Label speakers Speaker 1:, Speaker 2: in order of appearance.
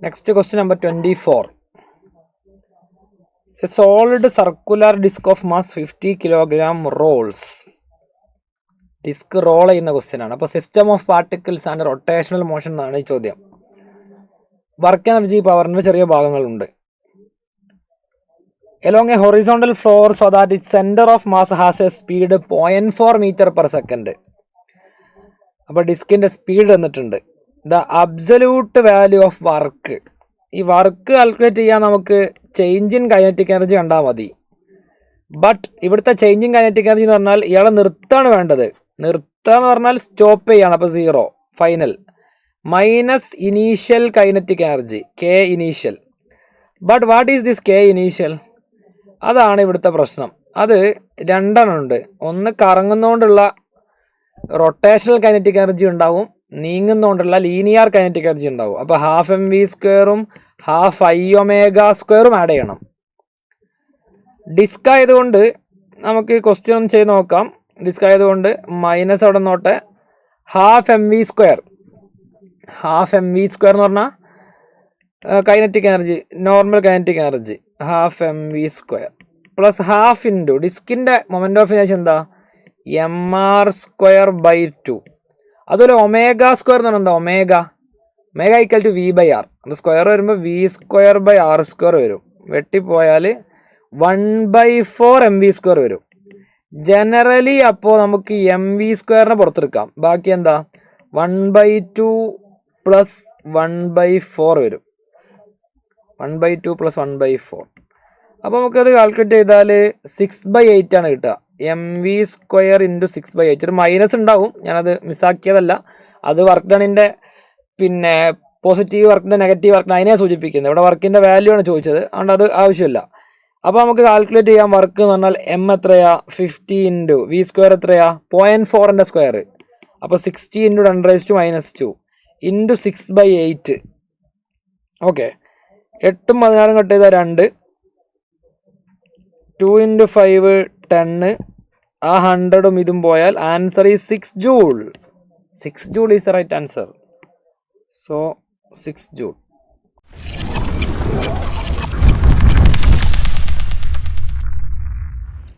Speaker 1: Next question number 24. A solid circular disc of mass 50 kilogram rolls. Disc roll ചെയ്യുന്ന question ആണ്. അപ്പോൾ system of particles and rotational motion എന്നാണ് ഈ ചോദ്യം. Work energy പവറിൻ്റെ ചെറിയ ഭാഗങ്ങളുണ്ട്. Along a horizontal floor so that its center of mass has a speed 0.4 meter per second. അപ്പോൾ ഡിസ്കിൻ്റെ speed തന്നിട്ടുണ്ട്. The absolute value of work. ഈ വർക്ക് കാൽക്കുലേറ്റ് ചെയ്യാൻ നമുക്ക് ചേഞ്ച് ഇൻ കൈനറ്റിക് എനർജി കണ്ടാൽ മതി. ബട്ട് ഇവിടുത്തെ ചേഞ്ച് ഇൻ കൈനറ്റിക് എനർജി എന്ന് പറഞ്ഞാൽ ഇയാളെ നിർത്താണ് വേണ്ടത്. നിർത്തുക എന്ന് പറഞ്ഞാൽ സ്റ്റോപ്പ് ചെയ്യാണ്. അപ്പോൾ 0 final minus initial kinetic energy K initial. But what is this K initial? അതാണ് ഇവിടുത്തെ പ്രശ്നം. അത് രണ്ടെണ്ണം ഉണ്ട്. ഒന്ന് കറങ്ങുന്നതുകൊണ്ടുള്ള റൊട്ടേഷണൽ കൈനറ്റിക് എനർജി ഉണ്ടാവും, നീങ്ങുന്നതുകൊണ്ടുള്ള ലീനിയർ കൈനറ്റിക് എനർജി ഉണ്ടാവും. അപ്പോൾ half mv² half i⍵² add ചെയ്യണം. ഡിസ്ക് ആയതുകൊണ്ട് നമുക്ക് ക്വസ്റ്റ്യൻ ഒന്ന് ചെയ്ത് നോക്കാം. ഡിസ്ക് ആയതുകൊണ്ട് മൈനസ് അവിടെ നോട്ടെ. Half mv². ഹാഫ് mv² എന്ന് പറഞ്ഞാൽ kinetic energy, normal kinetic energy half mv² plus half into ഡിസ്കിൻ്റെ മൊമെൻ്റ് ഓഫ് ഇനേഷൻ എന്താ mr²/2. അതുപോലെ ω² എന്ന് പറഞ്ഞാൽ എന്താ ഒമേഗ ഈക്വൽ ടു v/r. അപ്പോൾ സ്ക്വയർ വരുമ്പോൾ v²/r² വരും. വെട്ടിപ്പോയാൽ 1/4 mv² വരും. ജനറലി അപ്പോൾ നമുക്ക് mv² പുറത്തെടുക്കാം. ബാക്കി എന്താ 1/2 പ്ലസ് 1/4 വരും. 1/2 പ്ലസ് 1/4. അപ്പോൾ നമുക്കത് കാൽക്കുലേറ്റ് ചെയ്താൽ 6/8 ആണ് കിട്ടുക. mv² into 6/8. ഒരു മൈനസ് ഉണ്ടാവും, ഞാനത് മിസ്സാക്കിയതല്ല. അത് വർക്ക് ഡണിൻ്റെ പിന്നെ പോസിറ്റീവ് വർക്കിൻ്റെ നെഗറ്റീവ് വർക്കിൻ്റെ അതിനെ സൂചിപ്പിക്കുന്നത്. ഇവിടെ വർക്കിൻ്റെ വാല്യൂ ആണ് ചോദിച്ചത്, അതുകൊണ്ട് അത് ആവശ്യമില്ല. അപ്പോൾ നമുക്ക് കാൽക്കുലേറ്റ് ചെയ്യാൻ വർക്ക് എന്ന് പറഞ്ഞാൽ m എത്രയാ 50 ഇൻറ്റു v² എത്രയാ 0.4ൻ്റെ സ്ക്വയർ. അപ്പോൾ 60 ഇൻറ്റു 10⁻² ഇൻറ്റു 6/8. ഓക്കെ, 8ഉം 16ഉം കട്ട് ചെയ്താൽ 2. 2 ഇൻറ്റു 5 10. ആ 100ഉം ഇതും പോയാൽ answer is 6 joule. 6 joule is the right answer. So 6 joule.